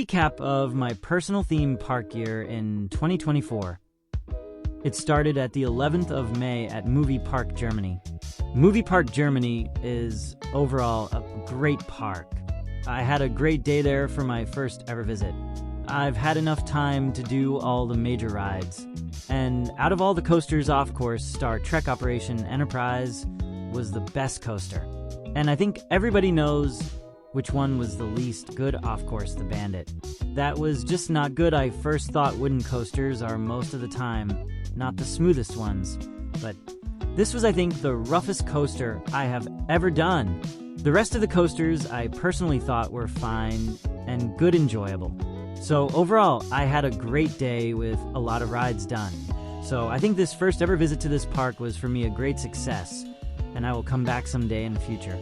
recap of my personal theme park year in 2024. It started at the 11th of May at Movie Park Germany. Movie Park Germany is overall a great park. I had a great day there for my first ever visit. I've had enough time to do all the major rides. And out of all the coasters off course, Star Trek Operation Enterprise was the best coaster. And I think everybody knows which one was the least good off course, the Bandit. That was just not good. I first thought wooden coasters are most of the time not the smoothest ones. But this was, I think, the roughest coaster I have ever done. The rest of the coasters I personally thought were fine and good enjoyable. So overall, I had a great day with a lot of rides done. So I think this first ever visit to this park was for me a great success, and I will come back someday in the future.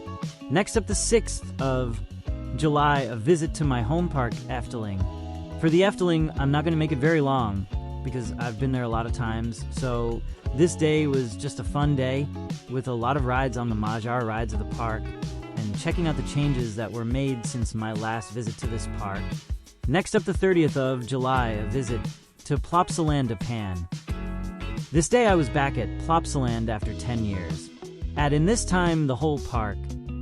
Next up, the 6th of July, a visit to my home park, Efteling. For the Efteling, I'm not going to make it very long because I've been there a lot of times. So this day was just a fun day with a lot of rides on the Magyar rides of the park and checking out the changes that were made since my last visit to this park. Next up, the 30th of July, a visit to Plopsaland, Japan. This day I was back at Plopsaland after 10 years. In this time, the whole park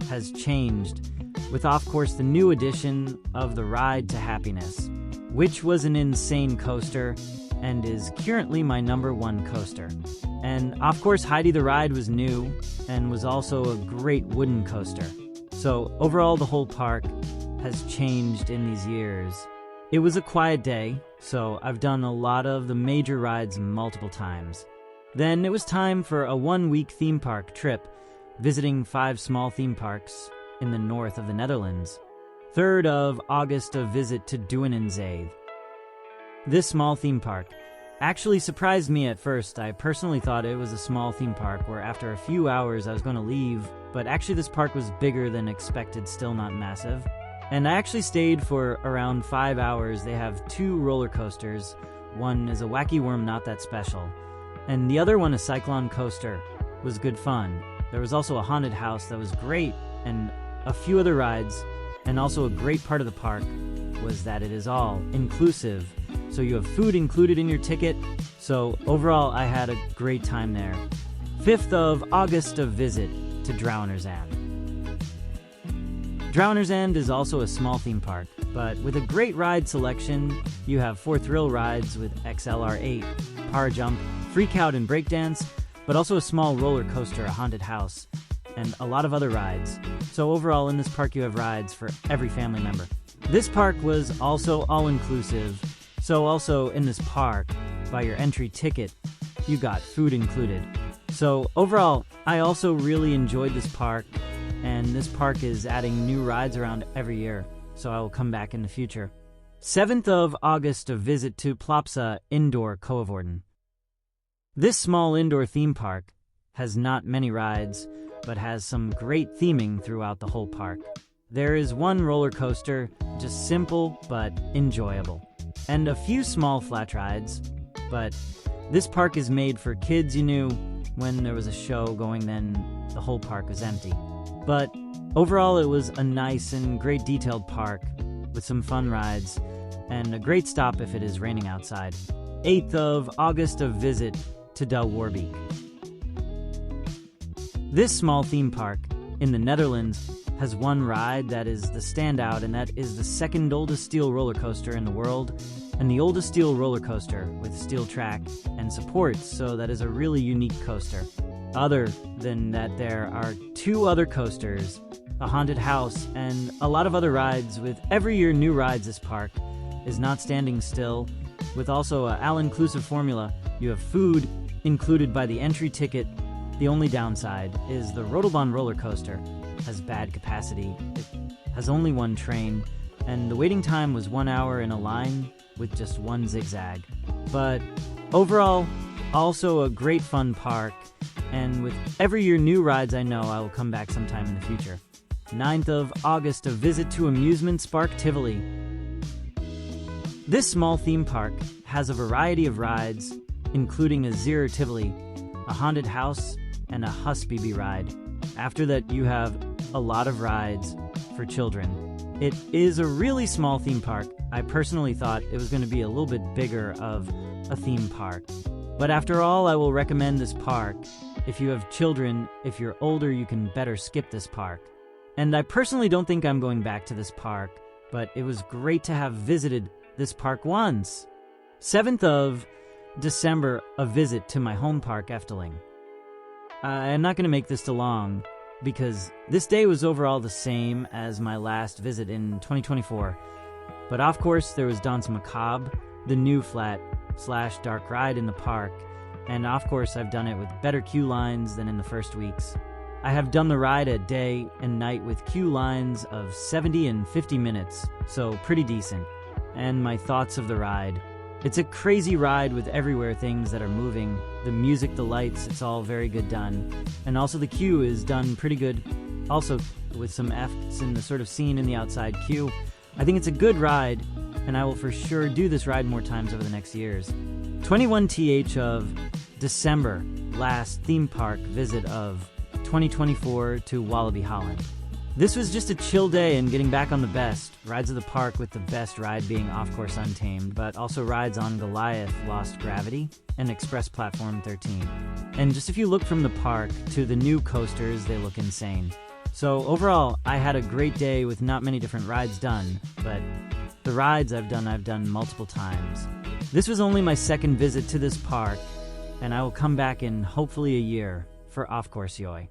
has changed, with of course the new addition of the Ride to Happiness, which was an insane coaster and is currently my #1 coaster. And of course Heidi the Ride was new and was also a great wooden coaster. So overall the whole park has changed in these years. It was a quiet day, so I've done a lot of the major rides multiple times. Then it was time for a 1-week theme park trip, visiting 5 small theme parks in the north of the Netherlands. 3rd of August, a visit to Douarnenzee. This small theme park actually surprised me at first. I personally thought it was a small theme park where after a few hours I was going to leave, but actually this park was bigger than expected, still not massive. And I actually stayed for around 5 hours. They have 2 roller coasters. One is a Wacky Worm Not That Special, and the other one, a Cyclone coaster, was good fun. There was also a haunted house that was great, and a few other rides. And also a great part of the park was that it is all inclusive. So you have food included in your ticket. So overall, I had a great time there. 5th of August, a visit to Drouwenerzand. Drouwenerzand is also a small theme park, but with a great ride selection. You have 4 thrill rides with XLR8, Power Jump, Freak Out and Breakdance, but also a small roller coaster, a haunted house, and a lot of other rides. So overall in this park you have rides for every family member. This park was also all-inclusive, so also in this park, by your entry ticket, you got food included. So overall, I also really enjoyed this park, and this park is adding new rides around every year, so I will come back in the future. 7th of August, a visit to Plopsa Indoor Coevorden. This small indoor theme park has not many rides, but has some great theming throughout the whole park. There is 1 roller coaster, just simple but enjoyable, and a few small flat rides, but this park is made for kids. You knew when there was a show going, then the whole park was empty. But overall it was a nice and great detailed park with some fun rides, and a great stop if it is raining outside. 8th of August, a visit to Del Warbeek. This small theme park in the Netherlands has 1 ride that is the standout, and that is the 2nd oldest steel roller coaster in the world, and the oldest steel roller coaster with steel track and supports, so that is a really unique coaster. Other than that, there are 2 other coasters, a haunted house, and a lot of other rides. With every year new rides, this park is not standing still, with also an all-inclusive formula. You have food included by the entry ticket. The only downside is the Rodelbahn roller coaster has bad capacity. It has only 1 train, and the waiting time was 1 hour in a line with just 1 zigzag. But overall, also a great fun park, and with every year new rides, I know I will come back sometime in the future. 9th of August, a visit to Amusement Spark Tivoli. This small theme park has a variety of rides, including a Zero Tivoli, a haunted house, and a Husbaby ride. After that, you have a lot of rides for children. It is a really small theme park. I personally thought it was going to be a little bit bigger of a theme park. But after all, I will recommend this park. If you have children, if you're older, you can better skip this park. And I personally don't think I'm going back to this park, but it was great to have visited this park once. 7th of December, a visit to my home park, Efteling. I'm not going to make this too long, because this day was overall the same as my last visit in 2024. But of course, there was Danse Macabre, the new flat/dark ride in the park, and of course I've done it with better queue lines than in the first weeks. I have done the ride at day and night with queue lines of 70 and 50 minutes, so pretty decent. And my thoughts of the ride. It's a crazy ride with everywhere things that are moving. The music, the lights, it's all very good done. And also the queue is done pretty good. Also with some F's in the sort of scene in the outside queue. I think it's a good ride, and I will for sure do this ride more times over the next years. 21th of December, last theme park visit of 2024 to Walibi Holland. This was just a chill day and getting back on the best. Rides of the park, with the best ride being Of Course Untamed, but also rides on Goliath, Lost Gravity, and Express Platform 13. And just if you look from the park to the new coasters, they look insane. So overall, I had a great day with not many different rides done, but the rides I've done multiple times. This was only my second visit to this park, and I will come back in hopefully a year for Of Course Yoy.